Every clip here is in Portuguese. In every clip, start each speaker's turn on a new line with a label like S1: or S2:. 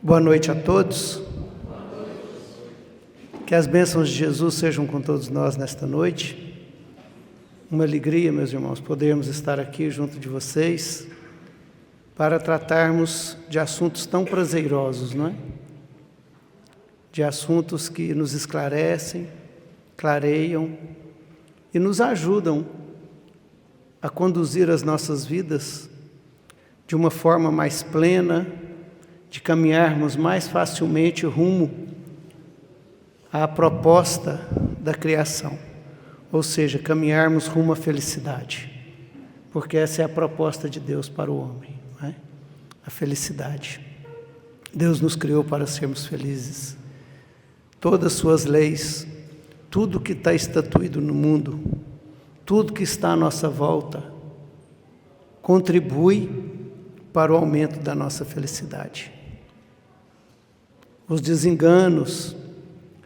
S1: Boa noite a todos. Que as bênçãos de Jesus sejam com todos nós nesta noite. Uma alegria, meus irmãos, podermos estar aqui junto de vocês para tratarmos de assuntos tão prazerosos, não é? De assuntos que nos esclarecem, clareiam e nos ajudam a conduzir as nossas vidas de uma forma mais plena, de caminharmos mais facilmente rumo à proposta da criação, ou seja, caminharmos rumo à felicidade, porque essa é a proposta de Deus para o homem, não é? A felicidade. Deus nos criou para sermos felizes. Todas as suas leis, tudo que está estatuído no mundo, tudo que está à nossa volta, contribui para o aumento da nossa felicidade. Os desenganos,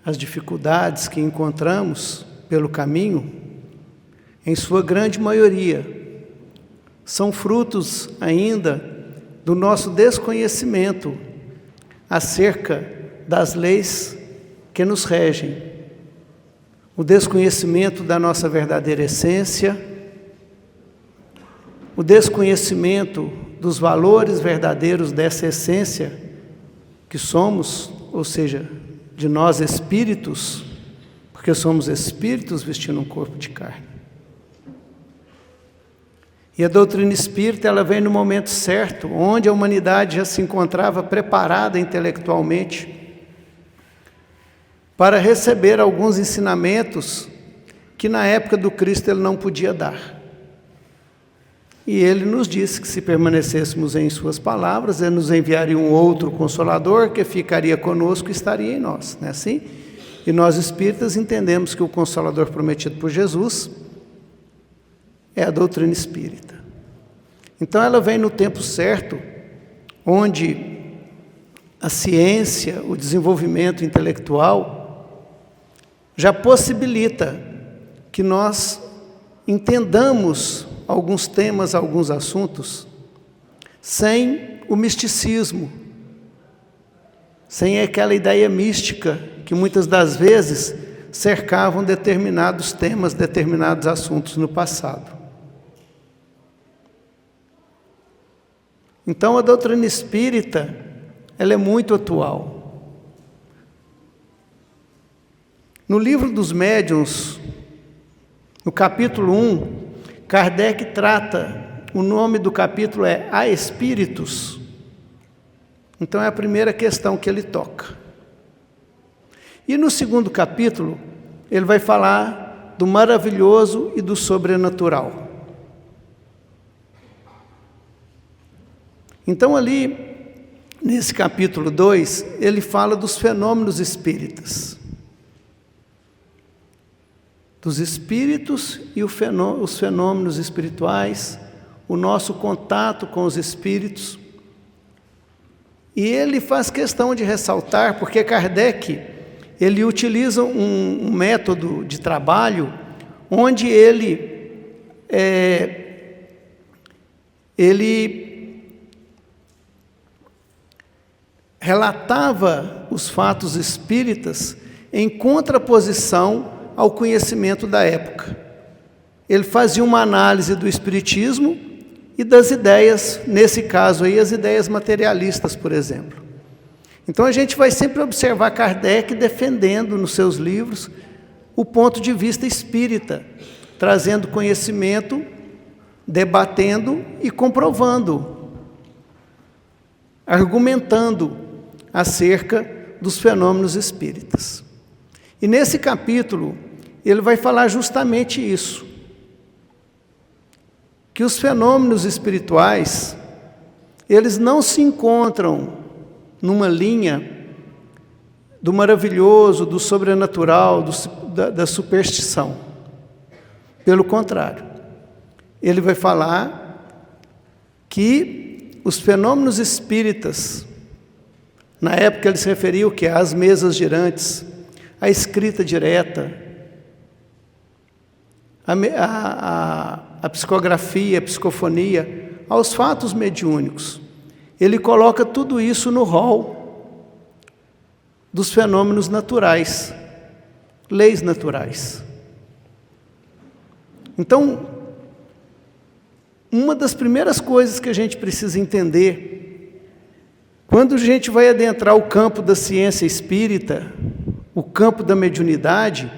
S1: as dificuldades que encontramos pelo caminho, em sua grande maioria, são frutos ainda do nosso desconhecimento acerca das leis que nos regem, o desconhecimento da nossa verdadeira essência, o desconhecimento dos valores verdadeiros dessa essência que somos, ou seja, de nós espíritos, porque somos espíritos vestindo um corpo de carne. E a doutrina espírita, ela vem no momento certo, onde a humanidade já se encontrava preparada intelectualmente para receber alguns ensinamentos que na época do Cristo ele não podia dar. E ele nos disse que se permanecêssemos em suas palavras, ele nos enviaria um outro Consolador que ficaria conosco e estaria em nós, não é assim? E nós espíritas entendemos que o Consolador prometido por Jesus é a doutrina espírita. Então ela vem no tempo certo, onde a ciência, o desenvolvimento intelectual já possibilita que nós entendamos alguns temas, alguns assuntos, sem o misticismo, sem aquela ideia mística que muitas das vezes cercavam determinados temas, determinados assuntos no passado. Então a doutrina espírita, ela é muito atual. No livro dos Médiuns, no capítulo 1, Kardec trata, o nome do capítulo é A Espíritos. Então é a primeira questão que ele toca. E no segundo capítulo, ele vai falar do maravilhoso e do sobrenatural. Então ali, nesse capítulo 2, ele fala dos fenômenos espíritas. Dos espíritos e os fenômenos espirituais, o nosso contato com os espíritos. E ele faz questão de ressaltar, porque Kardec, ele utiliza um método de trabalho, onde ele relatava os fatos espíritas em contraposição ao conhecimento da época. Ele fazia uma análise do espiritismo e das ideias, nesse caso aí, as ideias materialistas, por exemplo. Então a gente vai sempre observar Kardec defendendo nos seus livros o ponto de vista espírita, trazendo conhecimento, debatendo e comprovando, argumentando acerca dos fenômenos espíritas. E nesse capítulo, ele vai falar justamente isso, que os fenômenos espirituais, eles não se encontram numa linha do maravilhoso, do sobrenatural, da superstição. Pelo contrário, ele vai falar que os fenômenos espíritas, na época ele se referia o quê? Às mesas girantes, a escrita direta, a psicografia, a psicofonia, aos fatos mediúnicos. Ele coloca tudo isso no rol dos fenômenos naturais, leis naturais. Então, uma das primeiras coisas que a gente precisa entender, quando a gente vai adentrar o campo da ciência espírita, o campo da mediunidade,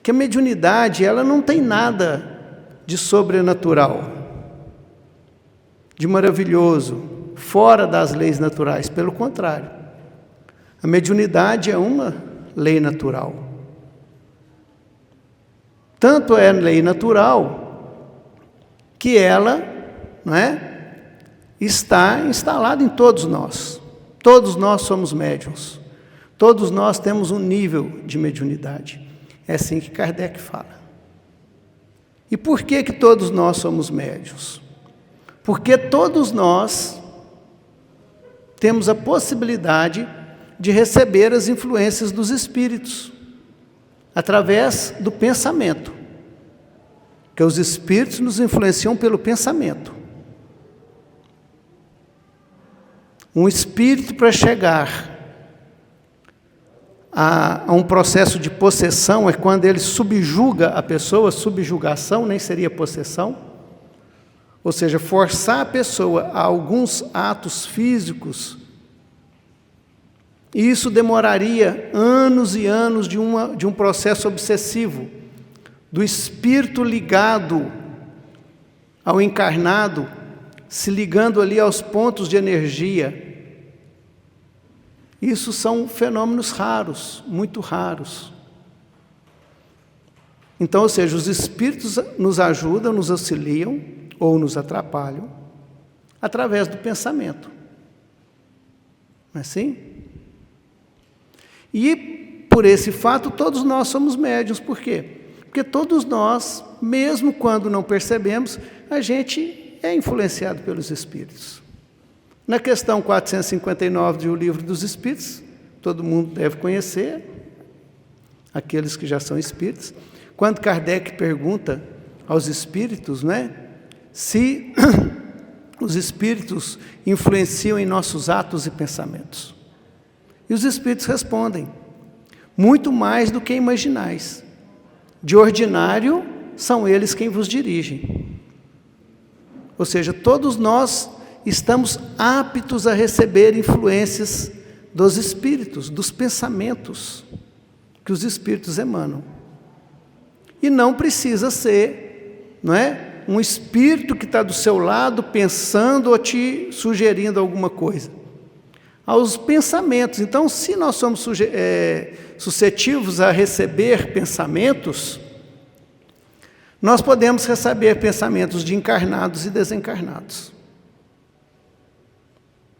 S1: que a mediunidade ela não tem nada de sobrenatural, de maravilhoso, fora das leis naturais, pelo contrário. A mediunidade é uma lei natural. Tanto é lei natural que ela, não é, está instalada em todos nós. Todos nós somos médiuns. Todos nós temos um nível de mediunidade. É assim que Kardec fala. E por que todos nós somos médiuns? Porque todos nós temos a possibilidade de receber as influências dos espíritos, através do pensamento. Porque os espíritos nos influenciam pelo pensamento. Um espírito, para chegar a um processo de possessão, é quando ele subjuga a pessoa. Subjugação nem seria possessão, ou seja, forçar a pessoa a alguns atos físicos. E isso demoraria anos e anos de um processo obsessivo, do espírito ligado ao encarnado, se ligando ali aos pontos de energia. Isso são fenômenos raros, muito raros. Então, ou seja, os espíritos nos ajudam, nos auxiliam ou nos atrapalham através do pensamento. Não é assim? E, por esse fato, todos nós somos médiuns. Por quê? Porque todos nós, mesmo quando não percebemos, a gente é influenciado pelos espíritos. Na questão 459 do Livro dos Espíritos, todo mundo deve conhecer, aqueles que já são espíritos, quando Kardec pergunta aos espíritos, né, se os espíritos influenciam em nossos atos e pensamentos. E os espíritos respondem: muito mais do que imaginais. De ordinário, são eles quem vos dirigem. Ou seja, todos nós estamos aptos a receber influências dos espíritos, dos pensamentos que os espíritos emanam. E não precisa ser, não é, um espírito que está do seu lado pensando ou te sugerindo alguma coisa. Aos pensamentos. Então, se nós somos suscetíveis a receber pensamentos, nós podemos receber pensamentos de encarnados e desencarnados.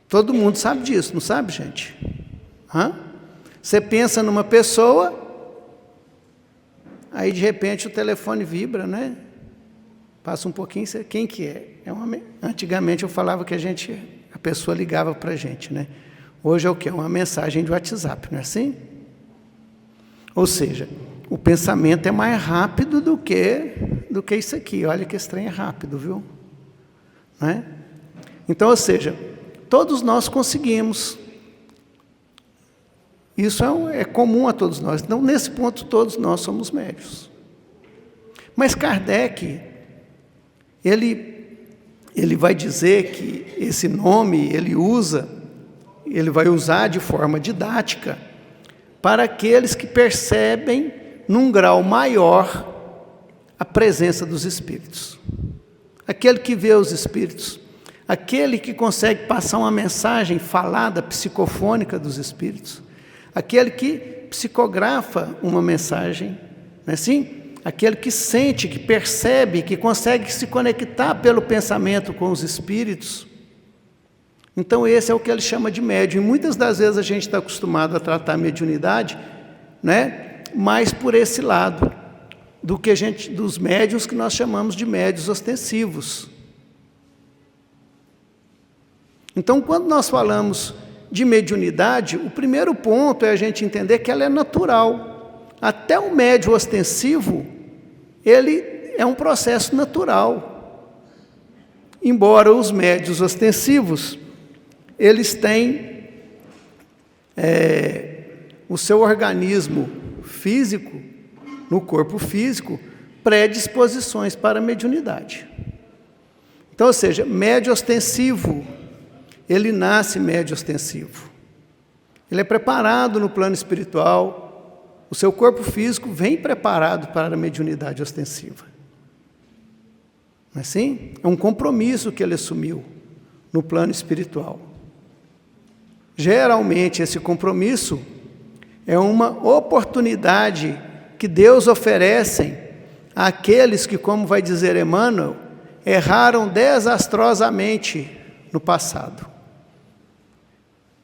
S1: Todo mundo sabe disso, não sabe, gente? Você pensa numa pessoa, aí de repente o telefone vibra, né? Passa um pouquinho, quem que é? Antigamente eu falava que a pessoa ligava para a gente, né? Hoje é o quê? Uma mensagem de WhatsApp, não é assim? Ou seja, o pensamento é mais rápido do que isso aqui. Olha que esse trem é rápido, viu? Não é? Então, ou seja, todos nós conseguimos. Isso é comum a todos nós. Então, nesse ponto, todos nós somos médiuns. Mas Kardec, ele vai dizer que esse nome ele vai usar de forma didática para aqueles que percebem num grau maior a presença dos espíritos. Aquele que vê os espíritos, aquele que consegue passar uma mensagem falada, psicofônica dos espíritos, aquele que psicografa uma mensagem, não é assim? Aquele que sente, que percebe, que consegue se conectar pelo pensamento com os espíritos. Então esse é o que ele chama de médium. E muitas das vezes a gente está acostumado a tratar a mediunidade, né, mais por esse lado, do que dos médiuns que nós chamamos de médiuns ostensivos. Então, quando nós falamos de mediunidade, o primeiro ponto é a gente entender que ela é natural. Até o médium ostensivo, ele é um processo natural. Embora os médiuns ostensivos, eles têm o seu organismo físico, no corpo físico, predisposições para a mediunidade. Então, ou seja, médio ostensivo, ele nasce médio ostensivo. Ele é preparado no plano espiritual, o seu corpo físico vem preparado para a mediunidade ostensiva. Não é assim? É um compromisso que ele assumiu no plano espiritual. Geralmente, esse compromisso é uma oportunidade que Deus oferece àqueles que, como vai dizer Emmanuel, erraram desastrosamente no passado.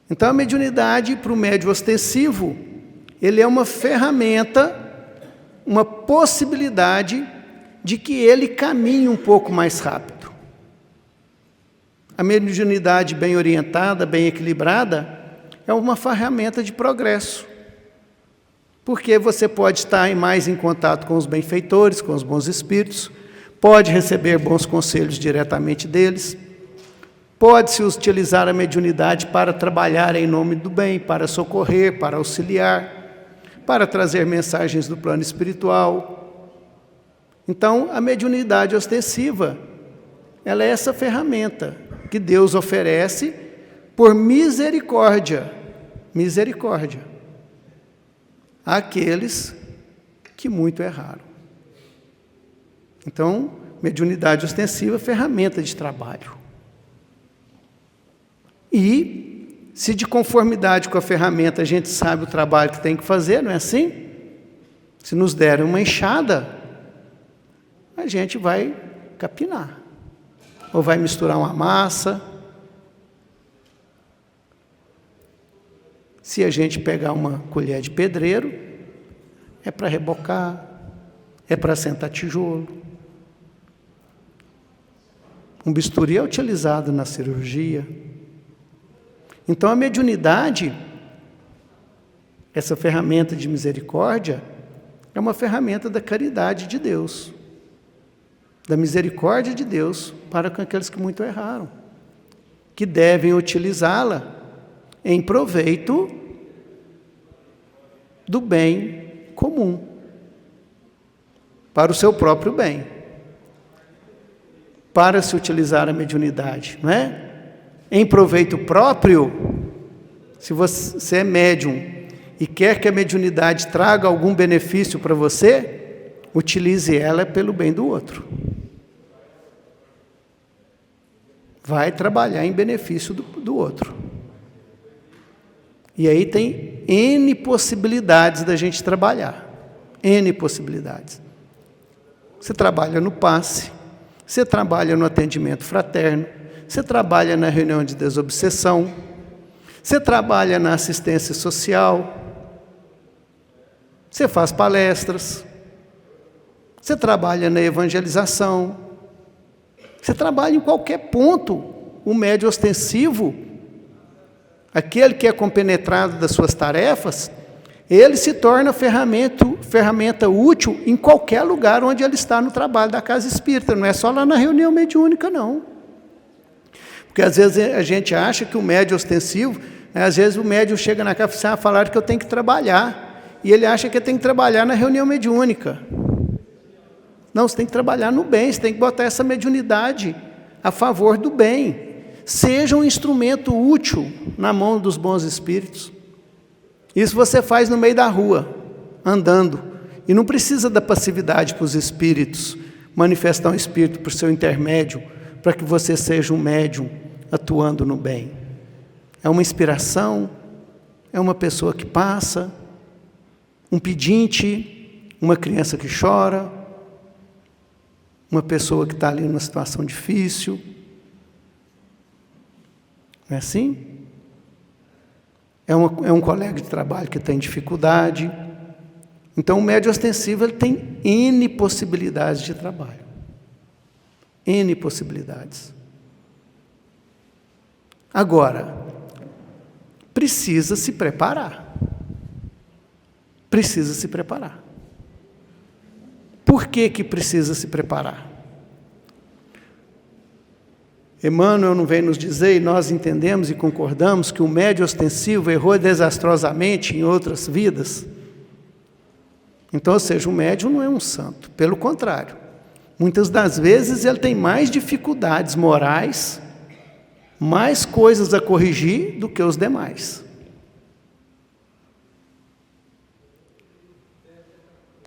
S1: Então, a mediunidade para o médium ostensivo, ele é uma ferramenta, uma possibilidade de que ele caminhe um pouco mais rápido. A mediunidade bem orientada, bem equilibrada, é uma ferramenta de progresso. Porque você pode estar mais em contato com os benfeitores, com os bons espíritos, pode receber bons conselhos diretamente deles, pode-se utilizar a mediunidade para trabalhar em nome do bem, para socorrer, para auxiliar, para trazer mensagens do plano espiritual. Então, a mediunidade ostensiva, ela é essa ferramenta que Deus oferece por misericórdia, àqueles que muito erraram. Então, mediunidade ostensiva é ferramenta de trabalho. E, se de conformidade com a ferramenta a gente sabe o trabalho que tem que fazer, não é assim? Se nos derem uma enxada, a gente vai capinar. Ou vai misturar uma massa. Se a gente pegar uma colher de pedreiro, é para rebocar, é para sentar tijolo. Um bisturi é utilizado na cirurgia. Então, a mediunidade, essa ferramenta de misericórdia, é uma ferramenta da caridade de Deus, da misericórdia de Deus para com aqueles que muito erraram, que devem utilizá-la em proveito do bem comum, para o seu próprio bem. Para se utilizar a mediunidade, não é? Em proveito próprio, se você é médium e quer que a mediunidade traga algum benefício para você, utilize ela pelo bem do outro. Vai trabalhar em benefício do outro. E aí tem N possibilidades da gente trabalhar. N possibilidades. Você trabalha no passe, você trabalha no atendimento fraterno, você trabalha na reunião de desobsessão, você trabalha na assistência social, você faz palestras, você trabalha na evangelização, você trabalha em qualquer ponto. O médium ostensivo, aquele que é compenetrado das suas tarefas, ele se torna ferramenta útil em qualquer lugar onde ele está no trabalho da casa espírita, não é só lá na reunião mediúnica, não. Porque às vezes a gente acha que o médium ostensivo, às vezes o médium chega na casa e fala, falaram que eu tenho que trabalhar, e ele acha que tem que trabalhar na reunião mediúnica. Não, você tem que trabalhar no bem, você tem que botar essa mediunidade a favor do bem. Seja um instrumento útil na mão dos bons espíritos. Isso você faz no meio da rua, andando. E não precisa da passividade para os espíritos, manifestar um espírito por seu intermédio, para que você seja um médium atuando no bem. É uma inspiração, é uma pessoa que passa, um pedinte, uma criança que chora, uma pessoa que está ali numa situação difícil. Não é assim? É um colega de trabalho que tem dificuldade. Então, o médium ostensivo ele tem N possibilidades de trabalho. N possibilidades. Agora, precisa se preparar. Precisa se preparar. Por que precisa se preparar? Emmanuel não vem nos dizer, e nós entendemos e concordamos, que o médium ostensivo errou desastrosamente em outras vidas? Então, ou seja, o médium não é um santo, pelo contrário. Muitas das vezes ele tem mais dificuldades morais, mais coisas a corrigir do que os demais.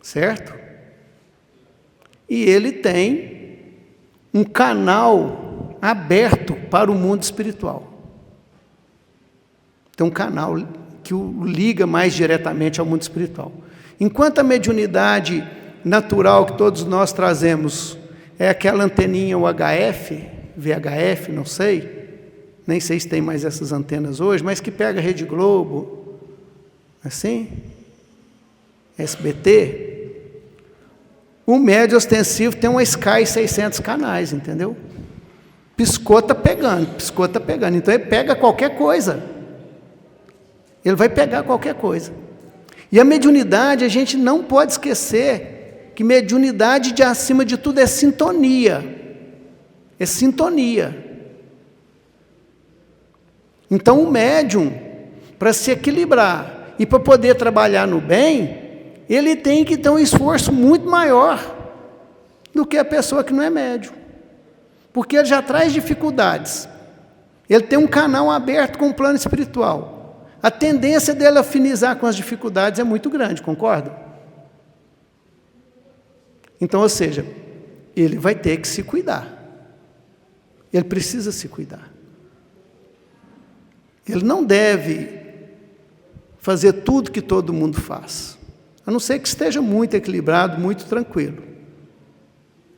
S1: Certo? E ele tem um canal aberto para o mundo espiritual. Tem um canal que o liga mais diretamente ao mundo espiritual. Enquanto a mediunidade natural que todos nós trazemos é aquela anteninha UHF, VHF, não sei, nem sei se tem mais essas antenas hoje, mas que pega a Rede Globo, assim, SBT. O médium ostensivo tem uma Sky 600 canais, entendeu? Piscou, está pegando, piscou, está pegando. Então ele pega qualquer coisa. Ele vai pegar qualquer coisa. E a mediunidade, a gente não pode esquecer que mediunidade, de acima de tudo, é sintonia. É sintonia. Então o médium, para se equilibrar e para poder trabalhar no bem, ele tem que ter um esforço muito maior do que a pessoa que não é médium. Porque ele já traz dificuldades. Ele tem um canal aberto com o plano espiritual. A tendência dele afinizar com as dificuldades é muito grande, concorda? Então, ou seja, ele vai ter que se cuidar. Ele precisa se cuidar. Ele não deve fazer tudo que todo mundo faz. A não ser que esteja muito equilibrado, muito tranquilo.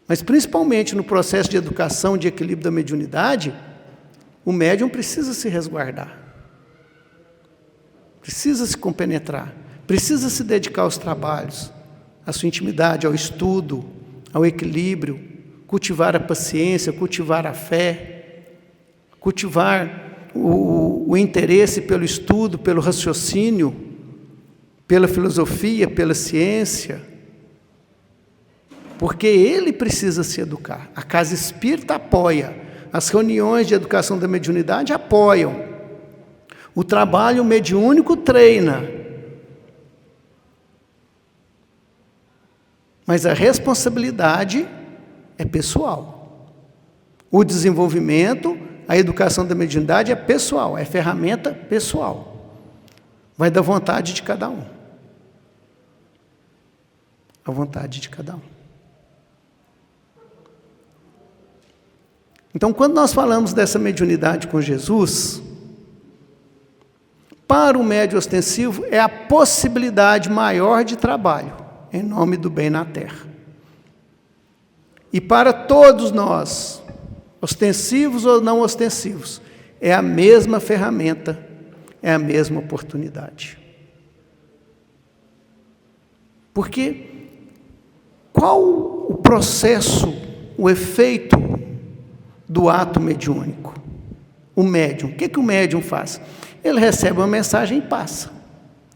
S1: Mas principalmente no processo de educação, de equilíbrio da mediunidade, o médium precisa se resguardar. Precisa se compenetrar. Precisa se dedicar aos trabalhos, à sua intimidade, ao estudo, ao equilíbrio, cultivar a paciência, cultivar a fé, cultivar o interesse pelo estudo, pelo raciocínio, pela filosofia, pela ciência, porque ele precisa se educar. A Casa Espírita apoia, as reuniões de educação da mediunidade apoiam, o trabalho mediúnico treina, mas a responsabilidade é pessoal. O desenvolvimento, a educação da mediunidade é pessoal, é ferramenta pessoal. Vai da vontade de cada um. A vontade de cada um. Então, quando nós falamos dessa mediunidade com Jesus, para o médium ostensivo é a possibilidade maior de trabalho, em nome do bem na terra. E para todos nós, ostensivos ou não ostensivos, é a mesma ferramenta, é a mesma oportunidade. Porque qual o processo, o efeito do ato mediúnico? O médium, o que o médium faz? Ele recebe uma mensagem e passa.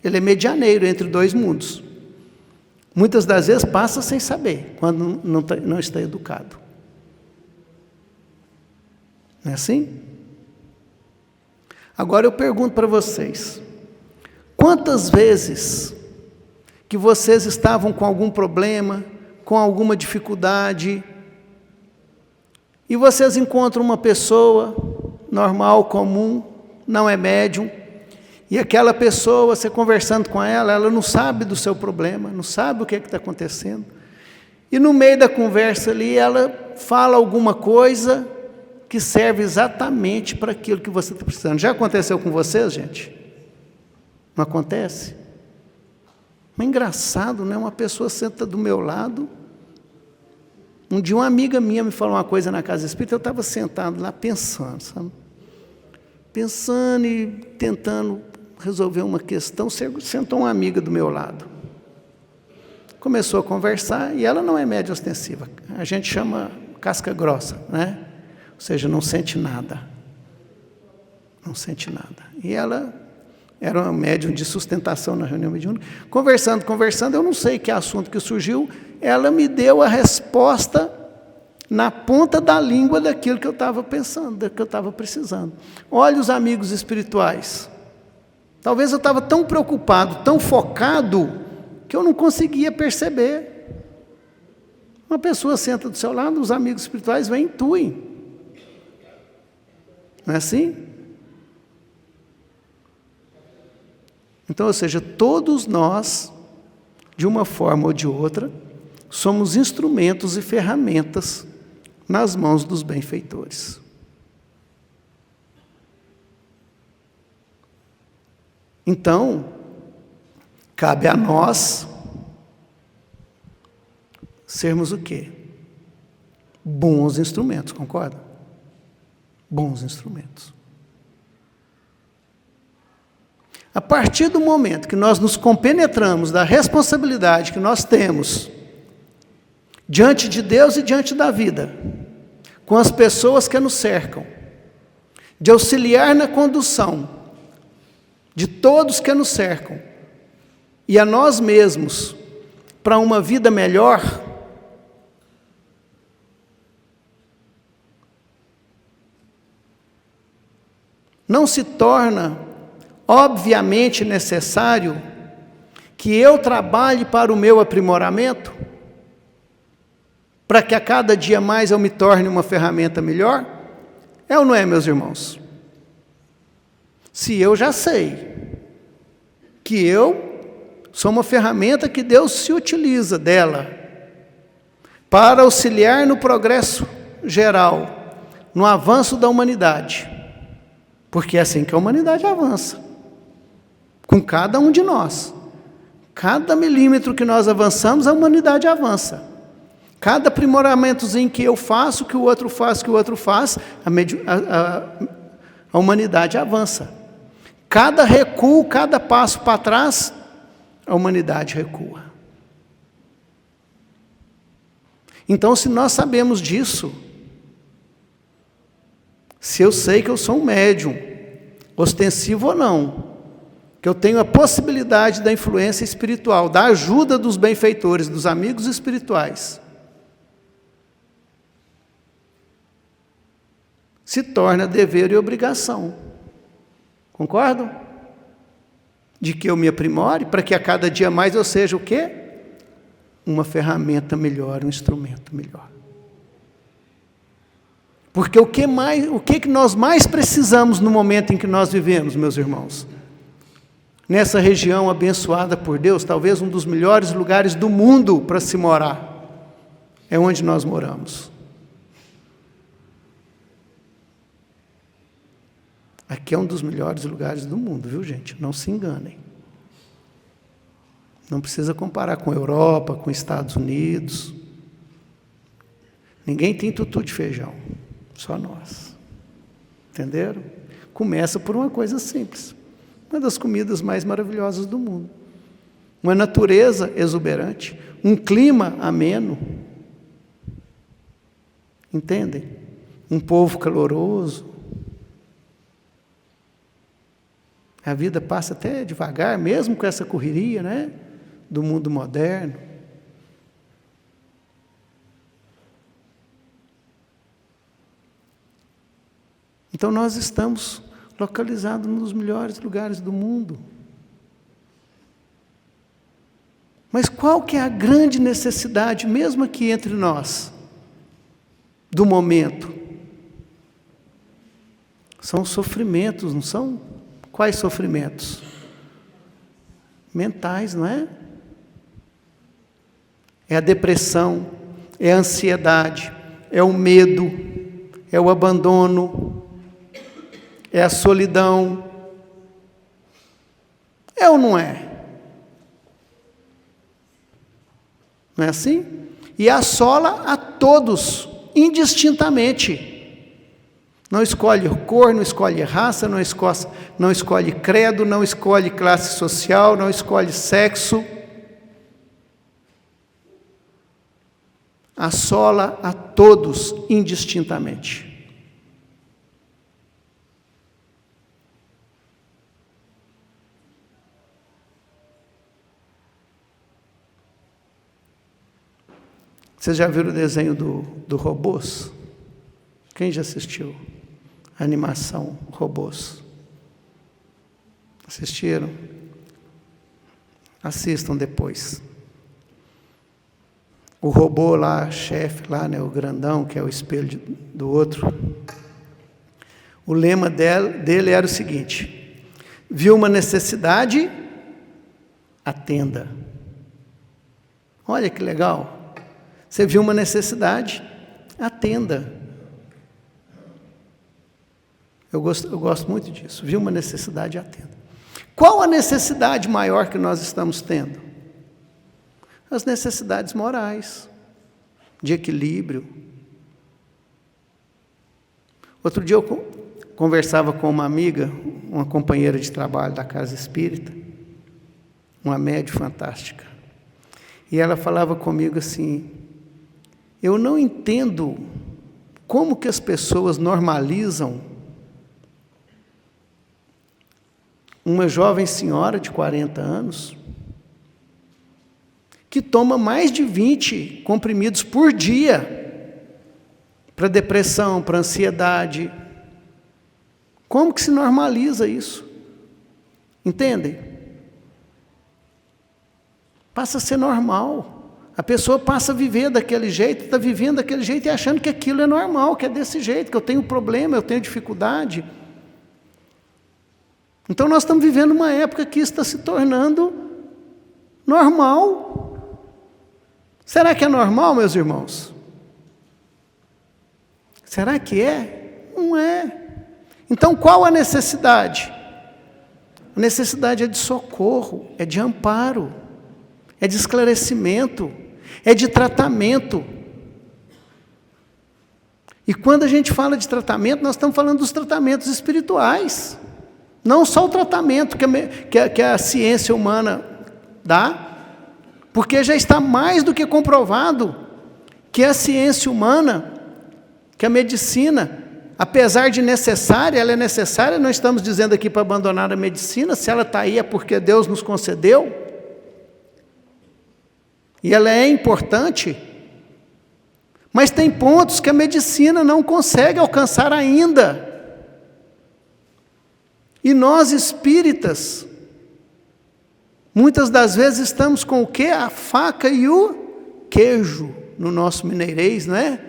S1: Ele é medianeiro entre dois mundos. Muitas das vezes passa sem saber, quando não está educado. Não é assim? Agora eu pergunto para vocês, quantas vezes que vocês estavam com algum problema, com alguma dificuldade, e vocês encontram uma pessoa normal, comum, não é médium, e aquela pessoa, você conversando com ela, ela não sabe do seu problema, não sabe o que está acontecendo, e no meio da conversa ali, ela fala alguma coisa que serve exatamente para aquilo que você está precisando. Já aconteceu com vocês, gente? Não acontece? Mas é engraçado, né? Uma pessoa senta do meu lado. Um dia uma amiga minha me falou uma coisa na Casa Espírita, eu estava sentado lá pensando, sabe? Pensando e tentando resolver uma questão, sentou uma amiga do meu lado. Começou a conversar, e ela não é média ostensiva, a gente chama casca grossa, né? Ou seja, não sente nada. Não sente nada. E ela era uma médium de sustentação na reunião mediúnica. Conversando, eu não sei que assunto que surgiu, ela me deu a resposta na ponta da língua daquilo que eu estava pensando, daquilo que eu estava precisando. Olha os amigos espirituais. Talvez eu estava tão preocupado, tão focado, que eu não conseguia perceber. Uma pessoa senta do seu lado, os amigos espirituais vêm e intuem. Não é assim? Então, ou seja, todos nós, de uma forma ou de outra, somos instrumentos e ferramentas nas mãos dos benfeitores. Então, cabe a nós sermos o quê? Bons instrumentos, concorda? Bons instrumentos. A partir do momento que nós nos compenetramos da responsabilidade que nós temos diante de Deus e diante da vida, com as pessoas que nos cercam, de auxiliar na condução de todos que nos cercam e a nós mesmos para uma vida melhor, não se torna obviamente necessário que eu trabalhe para o meu aprimoramento, para que a cada dia mais eu me torne uma ferramenta melhor? É ou não é, meus irmãos? Se eu já sei que eu sou uma ferramenta que Deus se utiliza dela para auxiliar no progresso geral, no avanço da humanidade, porque é assim que a humanidade avança, com cada um de nós. Cada milímetro que nós avançamos, a humanidade avança. Cada aprimoramentozinho que eu faço, que o outro faz, a humanidade avança. Cada recuo, cada passo para trás, a humanidade recua. Então, se nós sabemos disso, se eu sei que eu sou um médium, ostensivo ou não, que eu tenho a possibilidade da influência espiritual, da ajuda dos benfeitores, dos amigos espirituais, se torna dever e obrigação. Concordam? De que eu me aprimore, para que a cada dia mais eu seja o quê? Uma ferramenta melhor, um instrumento melhor. Porque o que nós mais precisamos no momento em que nós vivemos, meus irmãos? Nessa região abençoada por Deus, talvez um dos melhores lugares do mundo para se morar, é onde nós moramos. Aqui é um dos melhores lugares do mundo, viu, gente? Não se enganem. Não precisa comparar com a Europa, com os Estados Unidos. Ninguém tem tutu de feijão, só nós. Entenderam? Começa por uma coisa simples. Uma das comidas mais maravilhosas do mundo. Uma natureza exuberante, um clima ameno. Entendem? Um povo caloroso. A vida passa até devagar, mesmo com essa correria, né, do mundo moderno. Então nós estamos localizados nos melhores lugares do mundo. Mas qual que é a grande necessidade, mesmo aqui entre nós, do momento? São sofrimentos, não são? Quais sofrimentos? Mentais, não é? É a depressão, é a ansiedade, é o medo, é o abandono, é a solidão. É ou não é? Não é assim? E assola a todos, indistintamente. Não escolhe cor, não escolhe raça, não escolhe credo, não escolhe classe social, não escolhe sexo. Assola a todos indistintamente. Vocês já viram o desenho do Robôs? Quem já assistiu? A animação Robôs. Assistiram? Assistam depois. O robô lá, chefe lá, né, o grandão, que é o espelho do outro. O lema dele era o seguinte: viu uma necessidade, atenda. Olha que legal. Você viu uma necessidade, atenda. Eu gosto muito disso. Viu uma necessidade, atenda. Qual a necessidade maior que nós estamos tendo? As necessidades morais, de equilíbrio. Outro dia eu conversava com uma amiga, uma companheira de trabalho da Casa Espírita, uma médium fantástica. E ela falava comigo assim: eu não entendo como que as pessoas normalizam uma jovem senhora de 40 anos que toma mais de 20 comprimidos por dia para depressão, para ansiedade. Como que se normaliza isso? Entendem? Passa a ser normal. A pessoa passa a viver daquele jeito, está vivendo daquele jeito e achando que aquilo é normal, que é desse jeito, que eu tenho problema, eu tenho dificuldade. Então nós estamos vivendo uma época que isso está se tornando normal. Será que é normal, meus irmãos? Será que é? Não é. Então qual a necessidade? A necessidade é de socorro, é de amparo, é de esclarecimento, é de tratamento. E quando a gente fala de tratamento, nós estamos falando dos tratamentos espirituais. Não só o tratamento que a ciência humana dá, porque já está mais do que comprovado que a ciência humana, que a medicina, apesar de necessária, ela é necessária. Não estamos dizendo aqui para abandonar a medicina. Se ela está aí é porque Deus nos concedeu. E ela é importante. Mas tem pontos que a medicina não consegue alcançar ainda. E nós espíritas, muitas das vezes estamos com o quê? A faca e o queijo, no nosso mineirês, não é?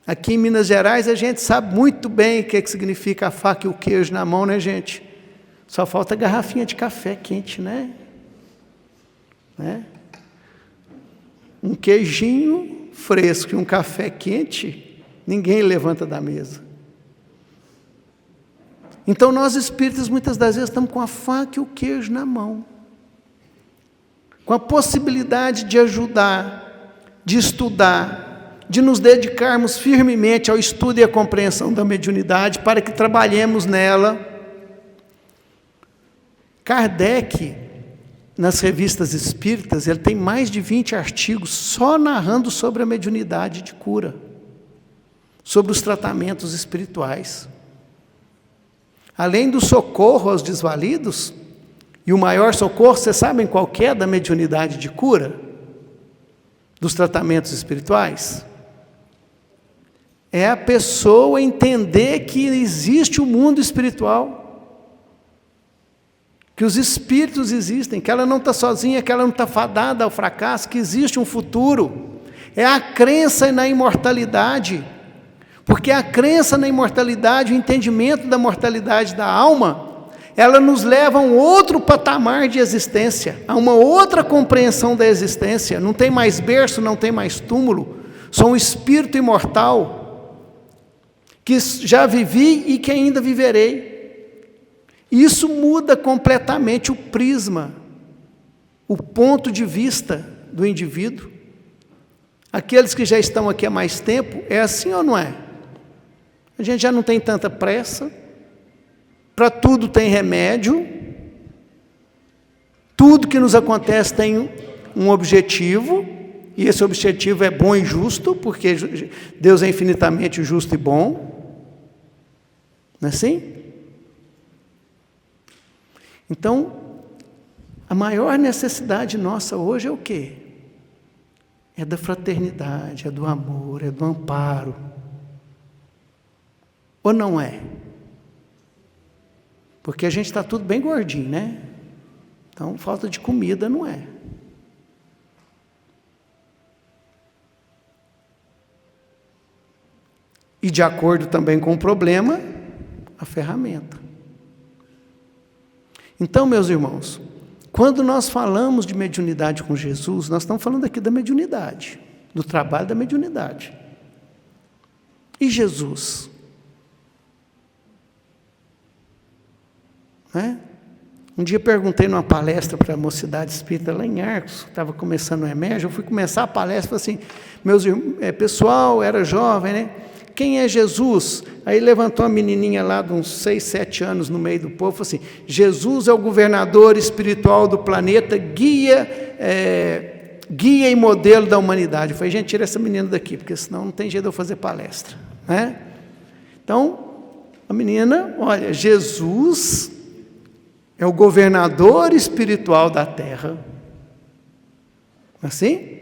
S1: Aqui em Minas Gerais a gente sabe muito bem o que significa a faca e o queijo na mão, né, gente? Só falta a garrafinha de café quente, né? Um queijinho fresco e um café quente, ninguém levanta da mesa. Então nós espíritas muitas das vezes estamos com a faca e o queijo na mão, com a possibilidade de ajudar, de estudar, de nos dedicarmos firmemente ao estudo e à compreensão da mediunidade para que trabalhemos nela. Kardec, nas revistas espíritas, ele tem mais de 20 artigos só narrando sobre a mediunidade de cura, sobre os tratamentos espirituais. Além do socorro aos desvalidos, e o maior socorro, vocês sabem qual que é da mediunidade de cura? Dos tratamentos espirituais? É a pessoa entender que existe o mundo espiritual, que os espíritos existem, que ela não está sozinha, que ela não está fadada ao fracasso, que existe um futuro. É a crença na imortalidade. Porque a crença na imortalidade, o entendimento da mortalidade da alma, ela nos leva a um outro patamar de existência, a uma outra compreensão da existência. Não tem mais berço, não tem mais túmulo. Sou um espírito imortal, que já vivi e que ainda viverei. Isso muda completamente o prisma, o ponto de vista do indivíduo. Aqueles que já estão aqui há mais tempo, é assim ou não é? A gente já não tem tanta pressa, para tudo tem remédio, tudo que nos acontece tem um objetivo, e esse objetivo é bom e justo, porque Deus é infinitamente justo e bom. Não é assim? Então, a maior necessidade nossa hoje é o quê? é da fraternidade, é do amor, é do amparo. Ou não é? Porque a gente está tudo bem gordinho, né? Então, falta de comida não é. E de acordo também com o problema, a ferramenta. Então, meus irmãos, quando nós falamos de mediunidade com Jesus, nós estamos falando aqui da mediunidade, do trabalho da mediunidade. E Jesus? Um dia perguntei numa palestra para a mocidade espírita lá em Arcos, estava começando o EMERG, eu fui começar a palestra, falei assim, pessoal, era jovem, né? Quem é Jesus? Aí levantou uma menininha lá de uns 6, 7 anos no meio do povo, falou assim, Jesus é o governador espiritual do planeta, guia e modelo da humanidade. Eu falei, gente, tira essa menina daqui, porque senão não tem jeito de eu fazer palestra. Né? Então, a menina, olha, Jesus é o governador espiritual da Terra. Assim?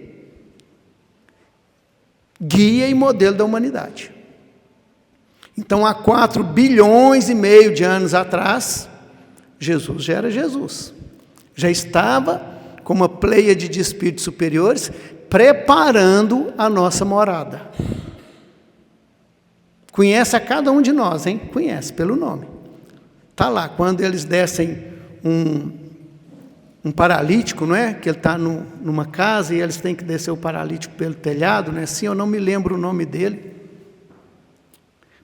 S1: Guia e modelo da humanidade. Então, há 4 bilhões e meio de anos atrás, Jesus já era Jesus. Já estava com uma pleiade de espíritos superiores, preparando a nossa morada. Conhece a cada um de nós, hein? Conhece pelo nome. Está lá, quando eles descem um paralítico, não é? Que ele está numa casa e eles têm que descer o paralítico pelo telhado, não é assim? Eu não me lembro o nome dele.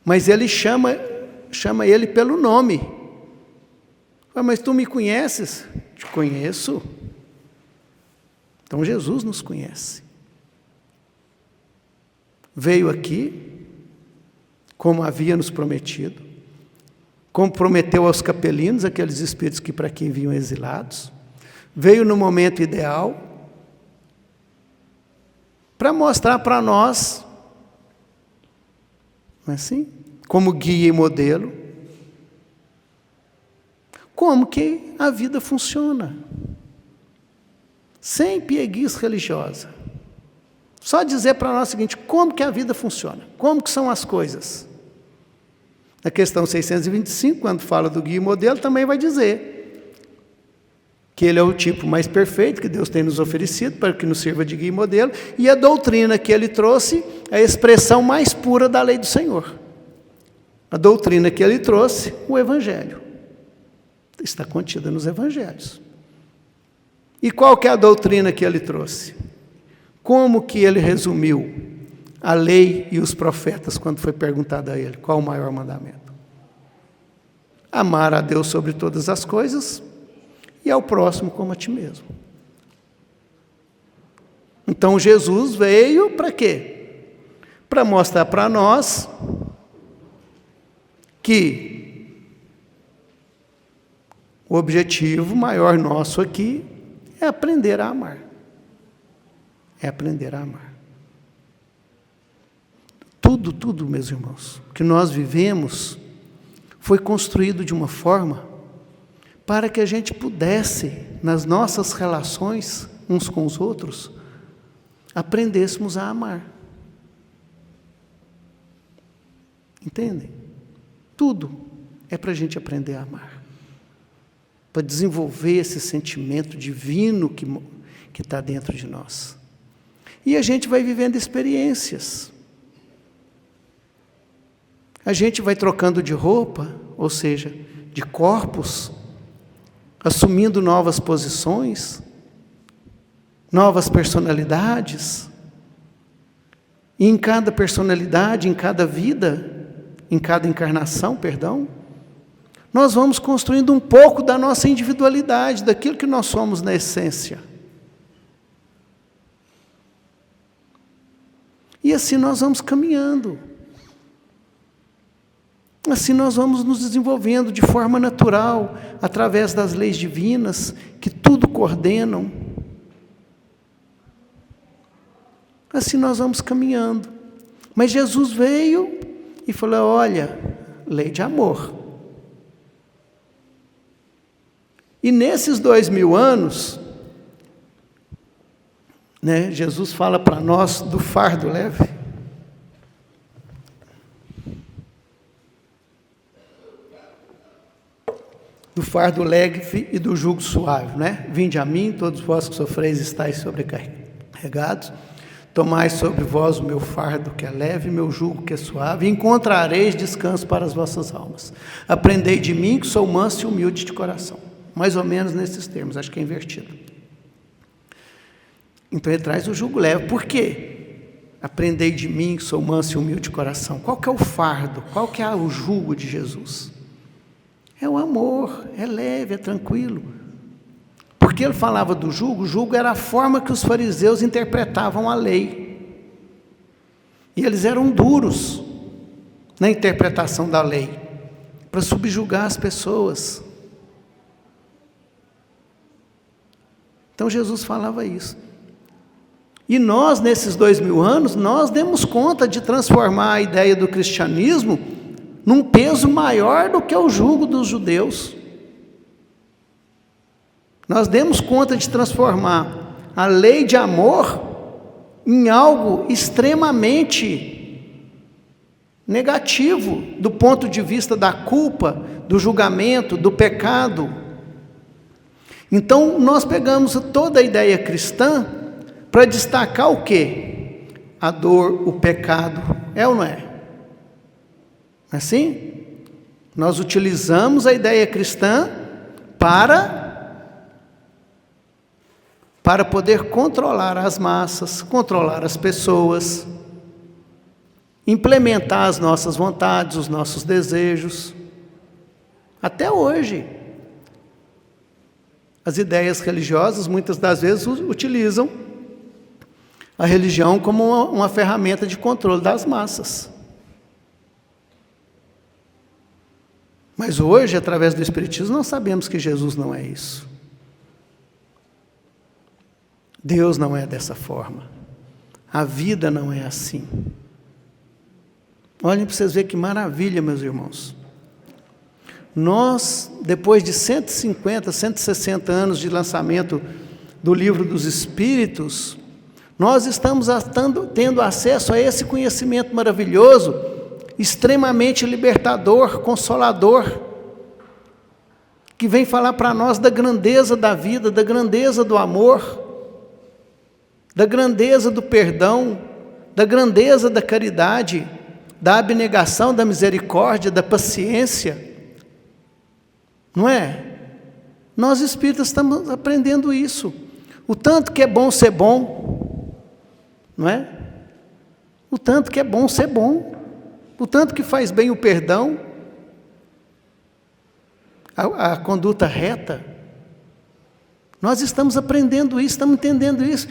S1: Mas ele chama ele pelo nome. Mas tu me conheces? Te conheço. Então Jesus nos conhece. Veio aqui, como havia nos prometido, como prometeu aos capelinos, aqueles espíritos que para aqui vinham exilados, veio no momento ideal, para mostrar para nós, não é assim? Como guia e modelo, como que a vida funciona, sem pieguice religiosa. Só dizer para nós o seguinte, como que a vida funciona, como que são as coisas. Na questão 625, quando fala do guia e modelo, também vai dizer que ele é o tipo mais perfeito que Deus tem nos oferecido para que nos sirva de guia e modelo, e a doutrina que ele trouxe é a expressão mais pura da lei do Senhor. A doutrina que ele trouxe, o Evangelho. Está contida nos Evangelhos. E qual que é a doutrina que ele trouxe? Como que ele resumiu a lei e os profetas quando foi perguntado a ele qual o maior mandamento? Amar a Deus sobre todas as coisas e ao próximo como a ti mesmo. Então Jesus veio para quê? Para mostrar para nós que o objetivo maior nosso aqui é aprender a amar. É aprender a amar. Tudo, meus irmãos, que nós vivemos foi construído de uma forma para que a gente pudesse, nas nossas relações uns com os outros, aprendêssemos a amar. Entendem? Tudo é para a gente aprender a amar. Para desenvolver esse sentimento divino que está dentro de nós. E a gente vai vivendo experiências. A gente vai trocando de roupa, ou seja, de corpos, assumindo novas posições, novas personalidades. E em cada personalidade, em cada vida, em cada encarnação, nós vamos construindo um pouco da nossa individualidade, daquilo que nós somos na essência. E assim nós vamos caminhando. Assim nós vamos nos desenvolvendo de forma natural, através das leis divinas, que tudo coordenam. Assim nós vamos caminhando. Mas Jesus veio e falou, olha, lei de amor. E nesses 2000 anos, né? Jesus fala para nós do fardo leve. Do fardo leve e do jugo suave, né? Vinde a mim, todos vós que sofreis e estáis sobrecarregados, tomai sobre vós o meu fardo que é leve, meu jugo que é suave, e encontrareis descanso para as vossas almas. Aprendei de mim, que sou manso e humilde de coração. Mais ou menos nesses termos, acho que é invertido. Então ele traz o jugo leve. Por quê? Aprendei de mim, que sou manso e humilde de coração. Qual que é o fardo? Qual que é o jugo de Jesus? É o amor, é leve, é tranquilo. Porque ele falava do jugo, o jugo era a forma que os fariseus interpretavam a lei. E eles eram duros na interpretação da lei, para subjugar as pessoas. Então Jesus falava isso. E nós, nesses 2000 anos, nós demos conta de transformar a ideia do cristianismo num peso maior do que o jugo dos judeus. Nós demos conta de transformar a lei de amor em algo extremamente negativo, do ponto de vista da culpa, do julgamento, do pecado. Então, nós pegamos toda a ideia cristã para destacar o quê? A dor, o pecado, é ou não é? Assim, nós utilizamos a ideia cristã para poder controlar as massas, controlar as pessoas, implementar as nossas vontades, os nossos desejos. Até hoje, as ideias religiosas, muitas das vezes, utilizam a religião como uma ferramenta de controle das massas. Mas hoje, através do Espiritismo, nós sabemos que Jesus não é isso. Deus não é dessa forma. A vida não é assim. Olhem para vocês verem que maravilha, meus irmãos. Nós, depois de 150, 160 anos de lançamento do Livro dos Espíritos, nós estamos tendo acesso a esse conhecimento maravilhoso, extremamente libertador, consolador, que vem falar para nós da grandeza da vida, da grandeza do amor, da grandeza do perdão, da grandeza da caridade, da abnegação, da misericórdia, da paciência. Não é? Nós espíritas estamos aprendendo isso. O tanto que é bom ser bom, não é? O tanto que é bom ser bom. O tanto que faz bem o perdão, a conduta reta. Nós estamos aprendendo isso, estamos entendendo isso.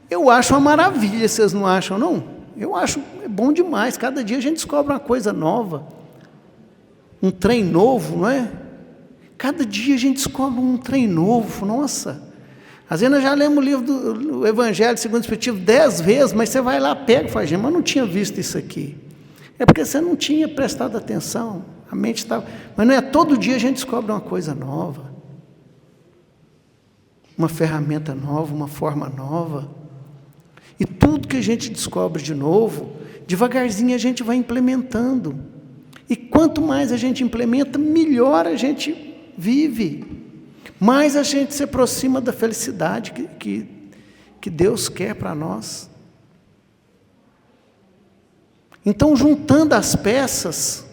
S1: Eu acho uma maravilha, vocês não acham, não? Eu acho bom demais. Cada dia a gente descobre uma coisa nova, um trem novo, não é? Cada dia a gente descobre um trem novo, nossa. Às vezes nós já lemos o livro do Evangelho segundo o Espiritismo 10 vezes, mas você vai lá, pega e fala, gente, mas não tinha visto isso aqui. É porque você não tinha prestado atenção, a mente estava... Mas não é todo dia a gente descobre uma coisa nova, uma ferramenta nova, uma forma nova. E tudo que a gente descobre de novo, devagarzinho a gente vai implementando. E quanto mais a gente implementa, melhor a gente vive. Mais a gente se aproxima da felicidade que Deus quer para nós. Então, juntando as peças,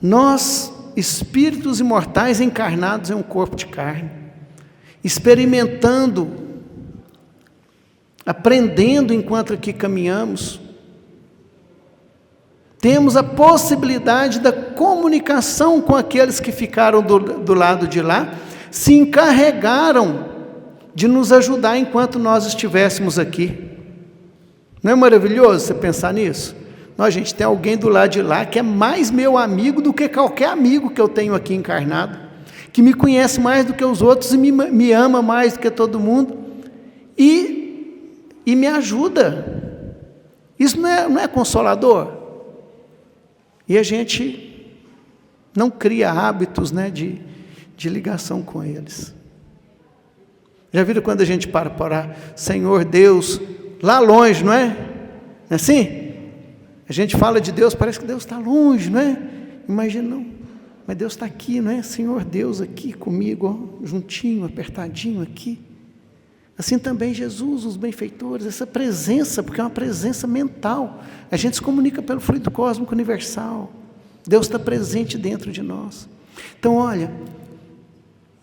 S1: nós, espíritos imortais encarnados em um corpo de carne, experimentando, aprendendo enquanto aqui caminhamos, temos a possibilidade da comunicação com aqueles que ficaram do lado de lá, se encarregaram de nos ajudar enquanto nós estivéssemos aqui. Não é maravilhoso você pensar nisso? A gente tem alguém do lado de lá que é mais meu amigo do que qualquer amigo que eu tenho aqui encarnado, que me conhece mais do que os outros e me ama mais do que todo mundo, e me ajuda. Isso não é consolador? E a gente não cria hábitos, né, de ligação com eles. Já viram quando a gente para orar, Senhor Deus, lá longe, não é? Não é assim? A gente fala de Deus, parece que Deus está longe, não é? Imagina, não. Mas Deus está aqui, não é? Senhor Deus aqui comigo, ó, juntinho, apertadinho aqui. Assim também Jesus, os benfeitores, essa presença, porque é uma presença mental. A gente se comunica pelo fluido cósmico universal. Deus está presente dentro de nós. Então, olha,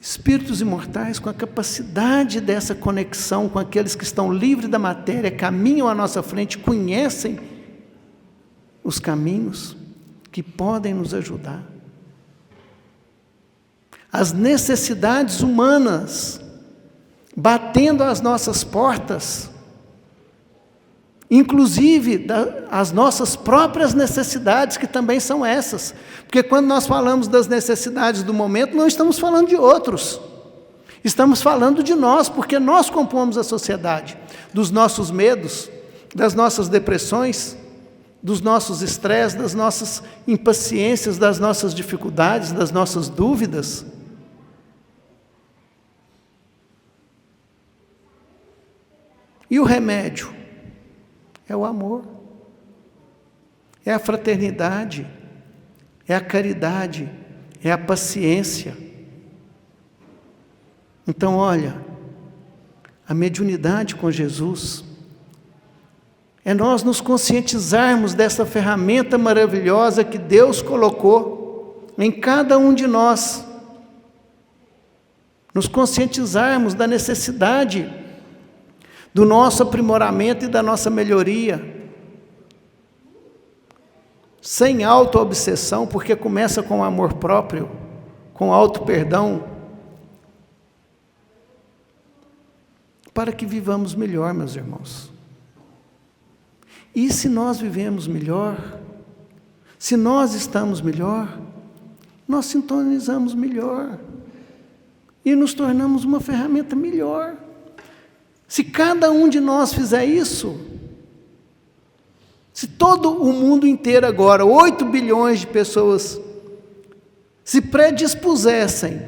S1: espíritos imortais com a capacidade dessa conexão com aqueles que estão livres da matéria, caminham à nossa frente, conhecem os caminhos que podem nos ajudar. As necessidades humanas batendo às nossas portas, inclusive as nossas próprias necessidades, que também são essas, porque quando nós falamos das necessidades do momento, não estamos falando de outros, estamos falando de nós, porque nós compomos a sociedade, dos nossos medos, das nossas depressões, dos nossos estresses, das nossas impaciências, das nossas dificuldades, das nossas dúvidas. E o remédio? É o amor, é a fraternidade, é a caridade, é a paciência. Então, olha, a mediunidade com Jesus é nós nos conscientizarmos dessa ferramenta maravilhosa que Deus colocou em cada um de nós, nos conscientizarmos da necessidade do nosso aprimoramento e da nossa melhoria, sem auto-obsessão, porque começa com o amor próprio, com auto-perdão, para que vivamos melhor, meus irmãos. E se nós vivemos melhor, se nós estamos melhor, nós sintonizamos melhor e nos tornamos uma ferramenta melhor. Se cada um de nós fizer isso, se todo o mundo inteiro agora, 8 bilhões de pessoas, se predispusessem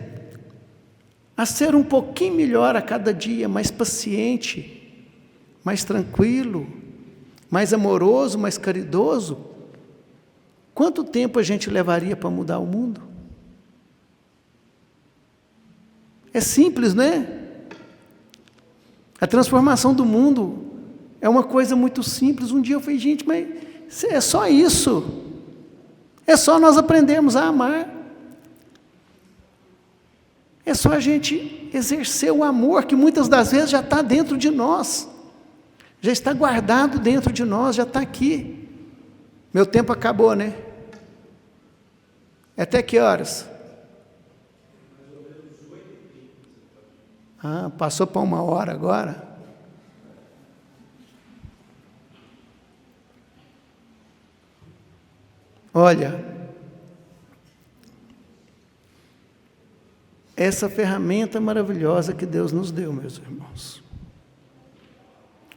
S1: a ser um pouquinho melhor a cada dia, mais paciente, mais tranquilo, mais amoroso, mais caridoso, quanto tempo a gente levaria para mudar o mundo? É simples, não é? A transformação do mundo é uma coisa muito simples. Um dia eu falei, gente, mas é só isso. É só nós aprendermos a amar. É só a gente exercer o amor, que muitas das vezes já está dentro de nós. Já está guardado dentro de nós, já está aqui. Meu tempo acabou, né? Até que horas? Ah, passou para 1 hora agora? Olha, essa ferramenta maravilhosa que Deus nos deu, meus irmãos,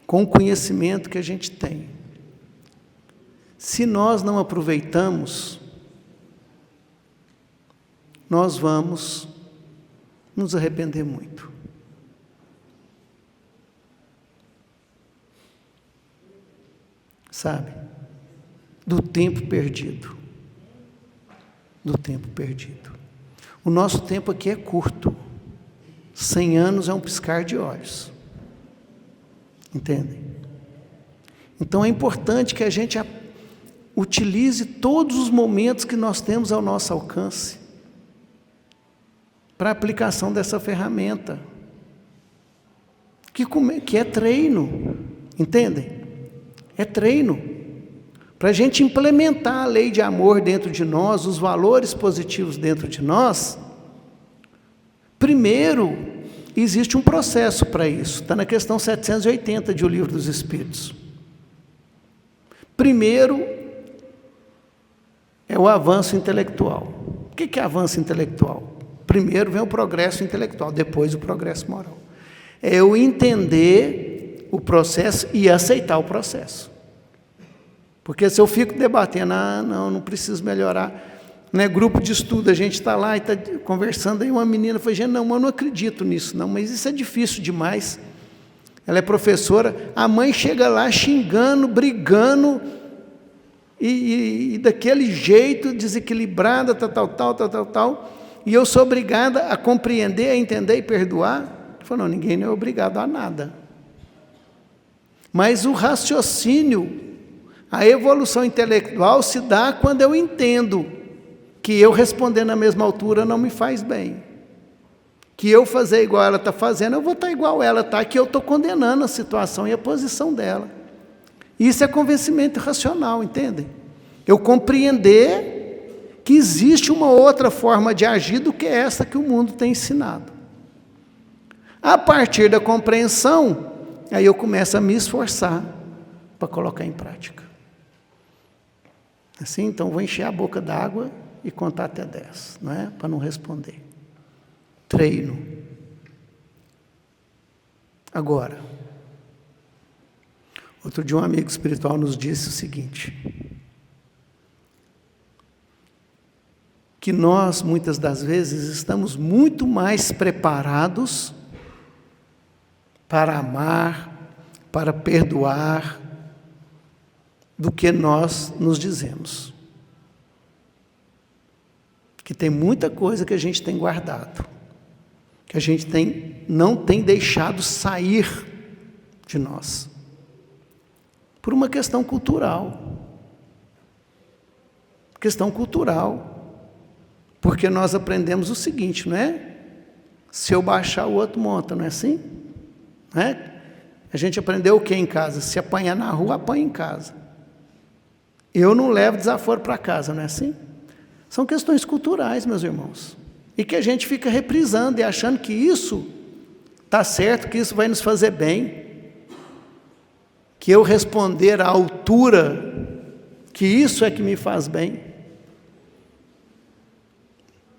S1: com o conhecimento que a gente tem, se nós não aproveitamos, nós vamos nos arrepender muito. Sabe? Do tempo perdido. Do tempo perdido. O nosso tempo aqui é curto. 100 anos é um piscar de olhos. Entendem? Então é importante que a gente utilize todos os momentos que nós temos ao nosso alcance para a aplicação dessa ferramenta, que é treino, entendem? É treino, para a gente implementar a lei de amor dentro de nós, os valores positivos dentro de nós. Primeiro, existe um processo para isso, está na questão 780 de O Livro dos Espíritos. Primeiro, é o avanço intelectual. O que é avanço intelectual? Primeiro vem o progresso intelectual, depois o progresso moral. É eu entender o processo e aceitar o processo. Porque se eu fico debatendo, não preciso melhorar. né, grupo de estudo, a gente está lá e está conversando, aí uma menina falou, gente, não, eu não acredito nisso, não, mas isso é difícil demais. Ela é professora, a mãe chega lá xingando, brigando, e daquele jeito, desequilibrada, tal, e eu sou obrigada a compreender, a entender e perdoar. Ele falou, não, ninguém não é obrigado a nada. Mas o raciocínio, a evolução intelectual se dá quando eu entendo que eu responder na mesma altura não me faz bem. Que eu fazer igual ela está fazendo, eu vou estar igual ela está, que eu estou condenando a situação e a posição dela. Isso é convencimento racional, entendem? Eu compreender que existe uma outra forma de agir do que essa que o mundo tem ensinado. A partir da compreensão, aí eu começo a me esforçar para colocar em prática. Assim, então vou encher a boca d'água e contar até 10, não é? Para não responder. Treino. Agora, outro dia um amigo espiritual nos disse o seguinte, que nós, muitas das vezes, estamos muito mais preparados para amar, para perdoar, do que nós nos dizemos. Que tem muita coisa que a gente tem guardado, que a gente não tem deixado sair de nós, por uma questão cultural. Questão cultural, porque nós aprendemos o seguinte, não é? Se eu baixar, o outro monta, não é assim? Não é? A gente aprendeu o que em casa? Se apanhar na rua, apanha em casa. Eu não levo desaforo para casa, não é assim? São questões culturais, meus irmãos. E que a gente fica reprisando e achando que isso está certo, que isso vai nos fazer bem. Que eu responder à altura, que isso é que me faz bem.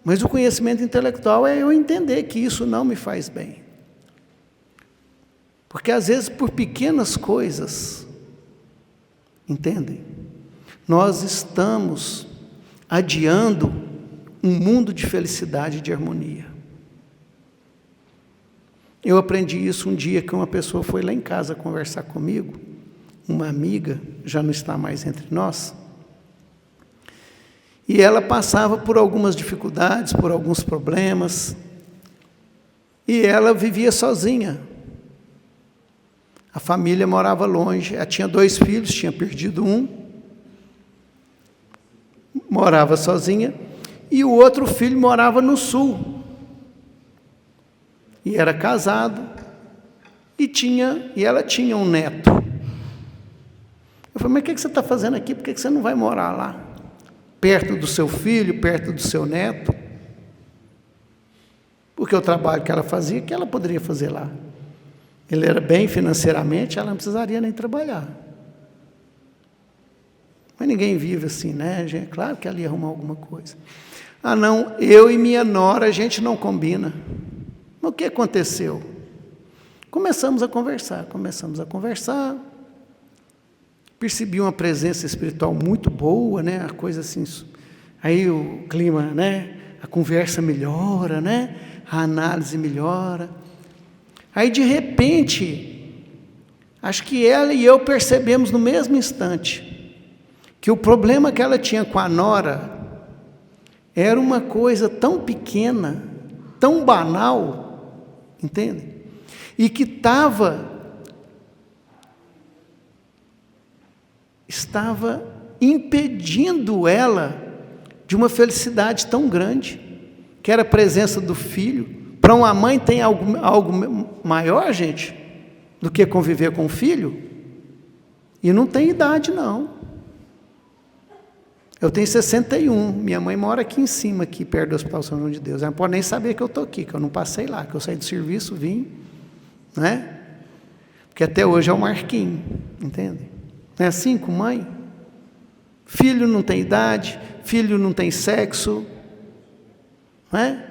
S1: Mas o conhecimento intelectual é eu entender que isso não me faz bem. Porque às vezes por pequenas coisas, entendem? Nós estamos adiando um mundo de felicidade e de harmonia. Eu aprendi isso um dia que uma pessoa foi lá em casa conversar comigo, uma amiga, já não está mais entre nós, e ela passava por algumas dificuldades, por alguns problemas, e ela vivia sozinha. A família morava longe, ela tinha 2 filhos, tinha perdido um, morava sozinha, e o outro filho morava no sul, e era casado, e ela tinha um neto. Eu falei, mas o que você está fazendo aqui? Por que você não vai morar lá? Perto do seu filho, perto do seu neto? Porque o trabalho que ela fazia, que ela poderia fazer lá. Ele era bem financeiramente, ela não precisaria nem trabalhar. Mas ninguém vive assim, né? É claro que ela ia arrumar alguma coisa. Ah, não, eu e minha nora, a gente não combina. Mas o que aconteceu? Começamos a conversar. Percebi uma presença espiritual muito boa, né? A coisa assim, aí o clima, né? A conversa melhora, né? A análise melhora. Aí de repente, acho que ela e eu percebemos no mesmo instante que o problema que ela tinha com a nora era uma coisa tão pequena, tão banal, entende? E que estava impedindo ela de uma felicidade tão grande, que era a presença do filho. Para uma mãe tem algo maior, gente, do que conviver com o filho? E não tem idade, não. Eu tenho 61, minha mãe mora aqui em cima, aqui perto do Hospital São João de Deus. Ela não pode nem saber que eu estou aqui, que eu não passei lá, que eu saí do serviço, vim, né? Porque até hoje é o Marquinhos, entende? Não é assim com mãe? Filho não tem idade, filho não tem sexo, não é?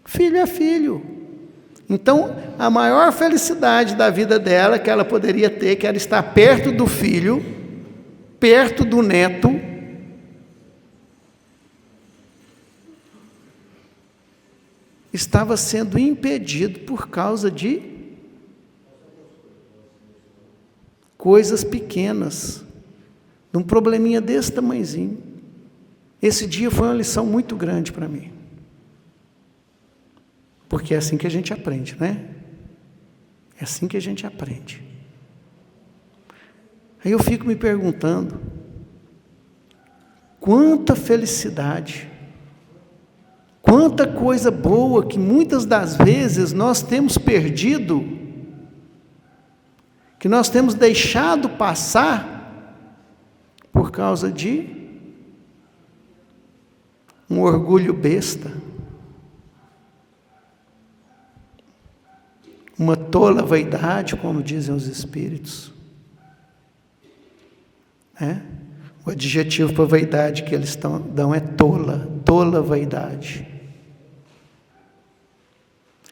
S1: Filho é filho. Então, a maior felicidade da vida dela, que ela poderia ter, que era estar perto do filho, perto do neto, estava sendo impedido por causa de coisas pequenas, de um probleminha desse tamanhozinho. Esse dia foi uma lição muito grande para mim. Porque é assim que a gente aprende, né? É assim que a gente aprende. Aí eu fico me perguntando, quanta felicidade, quanta coisa boa que muitas das vezes nós temos perdido, que nós temos deixado passar por causa de um orgulho besta, uma tola vaidade, como dizem os espíritos. O adjetivo para vaidade que eles dão é tola vaidade.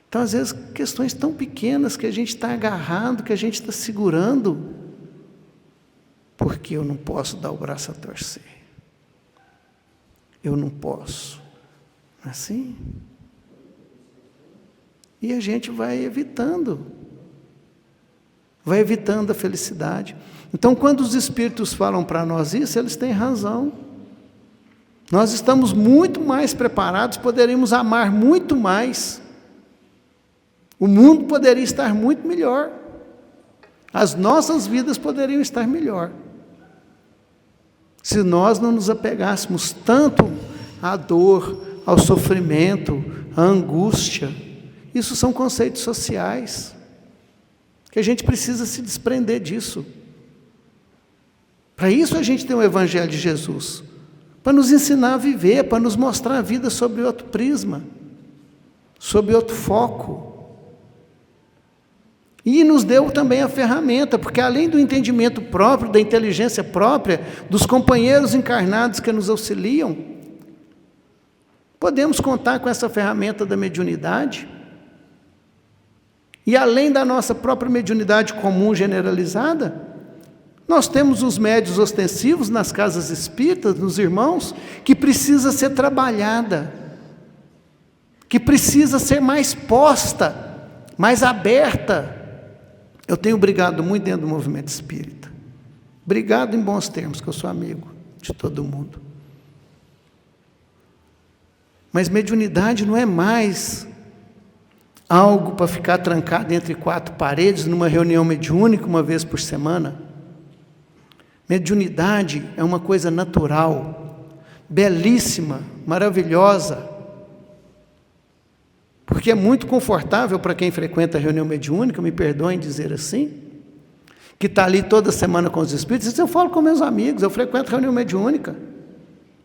S1: Então, às vezes, questões tão pequenas que a gente está agarrado, que a gente está segurando, porque eu não posso dar o braço a torcer. Eu não posso. Não é assim? E a gente vai evitando a felicidade. Então, quando os espíritos falam para nós isso, eles têm razão. Nós estamos muito mais preparados, poderíamos amar muito mais. O mundo poderia estar muito melhor. As nossas vidas poderiam estar melhor. Se nós não nos apegássemos tanto à dor, ao sofrimento, à angústia. Isso são conceitos sociais, que a gente precisa se desprender disso. Para isso a gente tem o Evangelho de Jesus, para nos ensinar a viver, para nos mostrar a vida sob outro prisma, sob outro foco. E nos deu também a ferramenta, porque além do entendimento próprio, da inteligência própria, dos companheiros encarnados que nos auxiliam, podemos contar com essa ferramenta da mediunidade. E além da nossa própria mediunidade comum generalizada, nós temos os médiuns ostensivos nas casas espíritas, nos irmãos, que precisa ser trabalhada, que precisa ser mais posta, mais aberta. Eu tenho brigado muito dentro do movimento espírita. Brigado em bons termos, que eu sou amigo de todo mundo. Mas mediunidade não é mais algo para ficar trancado entre quatro paredes, numa reunião mediúnica uma vez por semana. Mediunidade é uma coisa natural, belíssima, maravilhosa, porque é muito confortável para quem frequenta a reunião mediúnica, me perdoem dizer assim, que está ali toda semana com os espíritos. Isso eu falo com meus amigos, eu frequento a reunião mediúnica,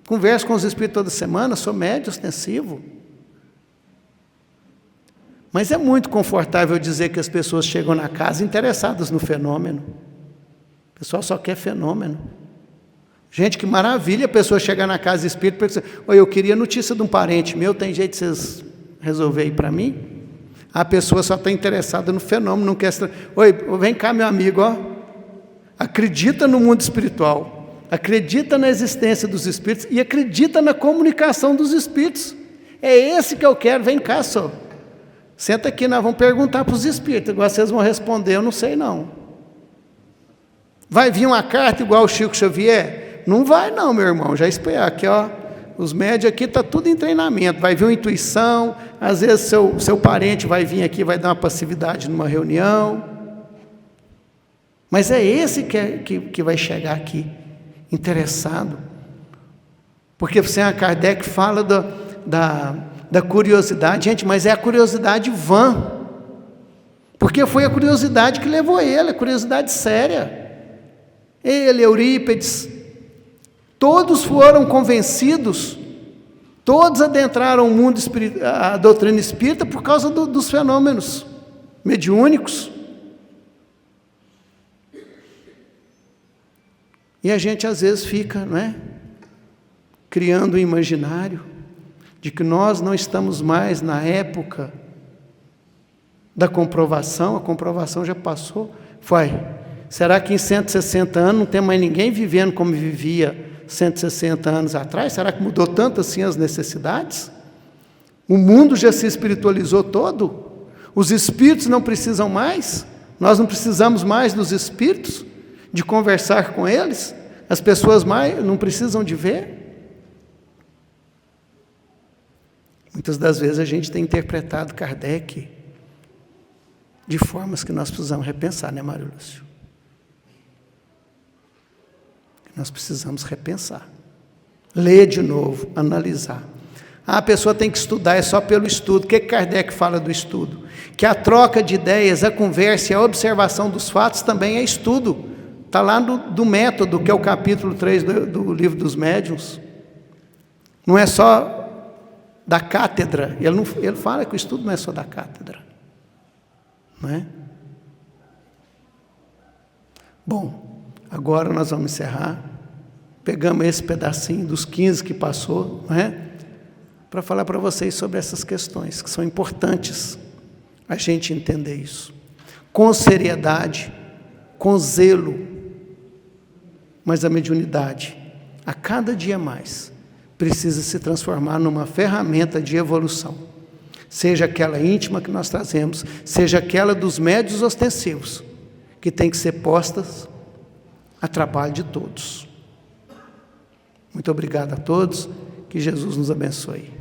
S1: converso com os espíritos toda semana, sou médium ostensivo. Mas é muito confortável dizer que as pessoas chegam na casa interessadas no fenômeno. O pessoal só quer fenômeno. Gente, que maravilha a pessoa chegar na casa espírita e dizer: "Oi, eu queria notícia de um parente meu, tem jeito de vocês resolverem para mim?" A pessoa só está interessada no fenômeno, não quer... "Oi, vem cá, meu amigo, ó. Acredita no mundo espiritual, acredita na existência dos espíritos e acredita na comunicação dos espíritos. É esse que eu quero, vem cá, só. Senta aqui, nós vamos perguntar para os espíritos, agora vocês vão responder, eu não sei não. Vai vir uma carta igual o Chico Xavier? Não vai não, meu irmão, já espera aqui, ó. Os médios aqui está tudo em treinamento, vai vir uma intuição, às vezes seu parente vai vir aqui, vai dar uma passividade numa reunião. Mas é esse que vai chegar aqui, interessado. Porque Allan Kardec fala da curiosidade, gente, mas é a curiosidade vã, porque foi a curiosidade que levou ele, a curiosidade séria. Ele, Eurípides, todos foram convencidos, todos adentraram o mundo a doutrina espírita por causa dos fenômenos mediúnicos. E a gente às vezes fica, não é, criando um imaginário de que nós não estamos mais na época da comprovação. A comprovação já passou. Será que em 160 anos não tem mais ninguém vivendo como vivia 160 anos atrás? Será que mudou tanto assim as necessidades? O mundo já se espiritualizou todo. Os espíritos não precisam mais. Nós não precisamos mais dos espíritos, de conversar com eles. As pessoas mais não precisam de ver. Muitas das vezes a gente tem interpretado Kardec de formas que nós precisamos repensar, né, Mário Lúcio? Nós precisamos repensar. Ler de novo, analisar. A pessoa tem que estudar, é só pelo estudo. O que Kardec fala do estudo? Que a troca de ideias, a conversa e a observação dos fatos também é estudo. Está lá do método, que é o capítulo 3 do livro dos médiuns. Não é só da cátedra. Ele fala que o estudo não é só da cátedra. Não é? Bom, agora nós vamos encerrar. Pegamos esse pedacinho dos 15 que passou, não é? Para falar para vocês sobre essas questões, que são importantes a gente entender isso. Com seriedade, com zelo, mas a mediunidade, a cada dia mais, precisa se transformar numa ferramenta de evolução. Seja aquela íntima que nós trazemos, seja aquela dos médiuns ostensivos, que tem que ser postas a trabalho de todos. Muito obrigado a todos, que Jesus nos abençoe.